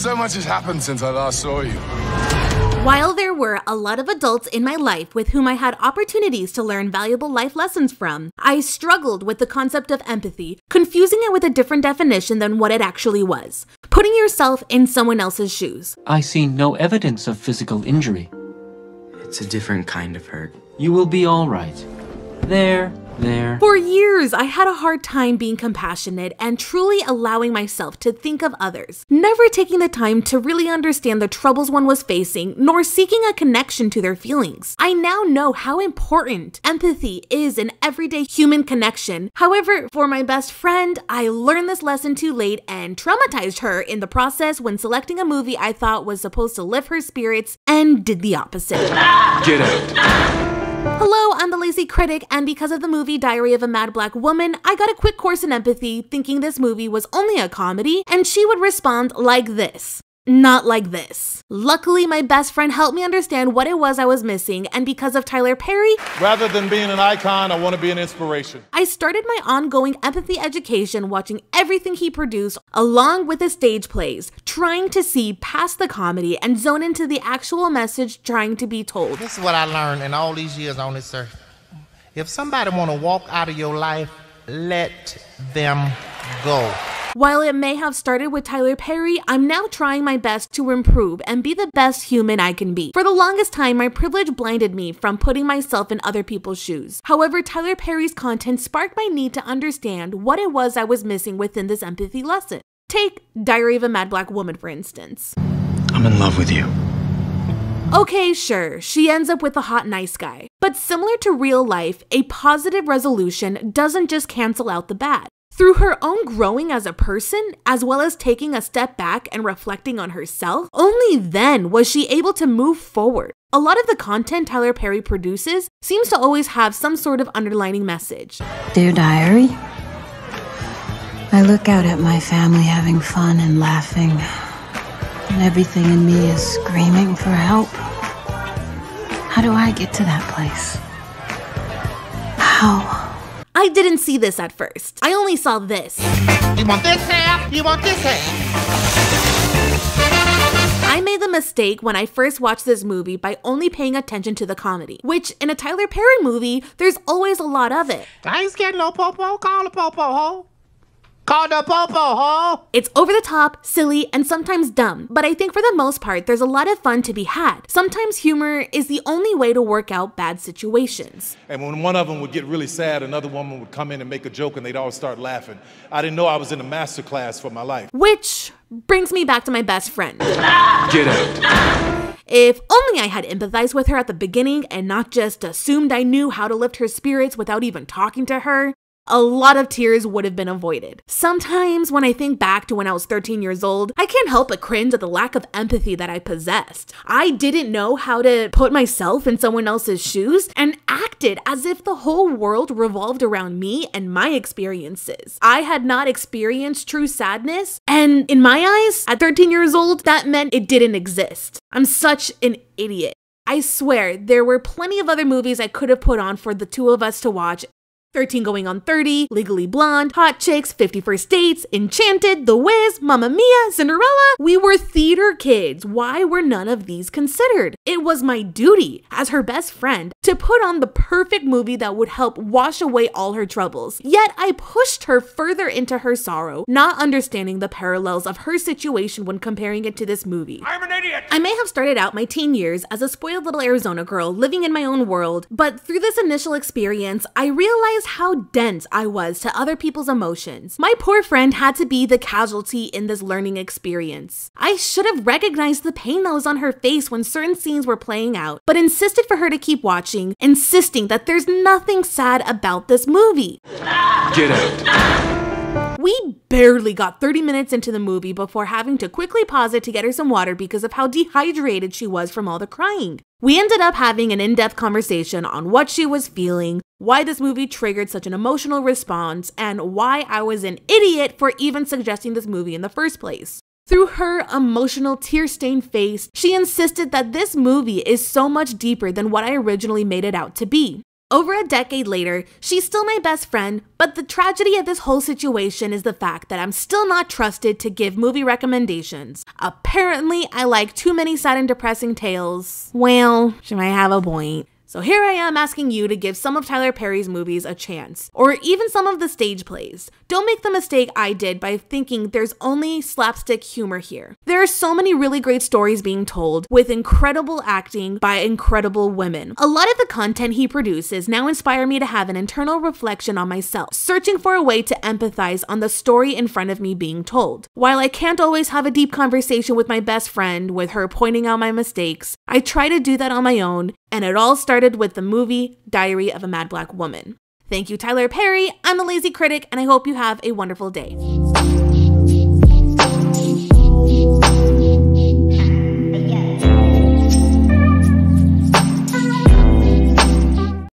So much has happened since I last saw you. While there were a lot of adults in my life with whom I had opportunities to learn valuable life lessons from, I struggled with the concept of empathy, confusing it with a different definition than what it actually was. Putting yourself in someone else's shoes. I see no evidence of physical injury. It's a different kind of hurt. You will be all right. There. For years, I had a hard time being compassionate and truly allowing myself to think of others, never taking the time to really understand the troubles one was facing, nor seeking a connection to their feelings. I now know how important empathy is in everyday human connection. However, for my best friend, I learned this lesson too late and traumatized her in the process when selecting a movie I thought was supposed to lift her spirits and did the opposite. Get out. Hello, I'm the Lazy Critic, and because of the movie Diary of a Mad Black Woman, I got a quick course in empathy thinking this movie was only a comedy, and she would respond like this. Not like this. Luckily, my best friend helped me understand what it was I was missing, and because of Tyler Perry, rather than being an icon, I want to be an inspiration. I started my ongoing empathy education watching everything he produced along with his stage plays, trying to see past the comedy and zone into the actual message trying to be told. This is what I learned in all these years on this earth. If somebody want to walk out of your life, let them go. While it may have started with Tyler Perry, I'm now trying my best to improve and be the best human I can be. For the longest time, my privilege blinded me from putting myself in other people's shoes. However, Tyler Perry's content sparked my need to understand what it was I was missing within this empathy lesson. Take Diary of a Mad Black Woman, for instance. I'm in love with you. Okay, sure, she ends up with a hot nice guy. But similar to real life, a positive resolution doesn't just cancel out the bad. Through her own growing as a person, as well as taking a step back and reflecting on herself, only then was she able to move forward. A lot of the content Tyler Perry produces seems to always have some sort of underlining message. Dear Diary, I look out at my family having fun and laughing, and everything in me is screaming for help. How do I get to that place? How? I didn't see this at first. I only saw this. You want this half? You want this half? I made the mistake when I first watched this movie by only paying attention to the comedy, which in a Tyler Perry movie, there's always a lot of it. I ain't scared no popo. Call the popo, ho. Call the popo, ho. It's over the top, silly, and sometimes dumb, but I think for the most part, there's a lot of fun to be had. Sometimes humor is the only way to work out bad situations. And when one of them would get really sad, another woman would come in and make a joke and they'd all start laughing. I didn't know I was in a master class for my life. Which brings me back to my best friend. Get out. If only I had empathized with her at the beginning and not just assumed I knew how to lift her spirits without even talking to her, a lot of tears would have been avoided. Sometimes when I think back to when I was 13 years old, I can't help but cringe at the lack of empathy that I possessed. I didn't know how to put myself in someone else's shoes and acted as if the whole world revolved around me and my experiences. I had not experienced true sadness, and in my eyes, at 13 years old, that meant it didn't exist. I'm such an idiot. I swear, there were plenty of other movies I could have put on for the two of us to watch. 13 Going on 30, Legally Blonde, Hot Chicks, 50 First Dates, Enchanted, The Wiz, Mamma Mia, Cinderella. We were theater kids. Why were none of these considered? It was my duty as her best friend to put on the perfect movie that would help wash away all her troubles. Yet I pushed her further into her sorrow, not understanding the parallels of her situation when comparing it to this movie. I'm an idiot! I may have started out my teen years as a spoiled little Arizona girl living in my own world, but through this initial experience, I realized how dense I was to other people's emotions. My poor friend had to be the casualty in this learning experience. I should have recognized the pain that was on her face when certain scenes were playing out, but insisted for her to keep watching, insisting that there's nothing sad about this movie. Get out. We barely got 30 minutes into the movie before having to quickly pause it to get her some water because of how dehydrated she was from all the crying. We ended up having an in-depth conversation on what she was feeling, why this movie triggered such an emotional response, and why I was an idiot for even suggesting this movie in the first place. Through her emotional, tear-stained face, she insisted that this movie is so much deeper than what I originally made it out to be. Over a decade later, she's still my best friend, but the tragedy of this whole situation is the fact that I'm still not trusted to give movie recommendations. Apparently, I like too many sad and depressing tales. Well, she might have a point. So here I am asking you to give some of Tyler Perry's movies a chance, or even some of the stage plays. Don't make the mistake I did by thinking there's only slapstick humor here. There are so many really great stories being told, with incredible acting by incredible women. A lot of the content he produces now inspire me to have an internal reflection on myself, searching for a way to empathize on the story in front of me being told. While I can't always have a deep conversation with my best friend, with her pointing out my mistakes, I try to do that on my own, and it all started with the movie Diary of a Mad Black Woman. Thank you, Tyler Perry. I'm the Lazy Critic, and I hope you have a wonderful day.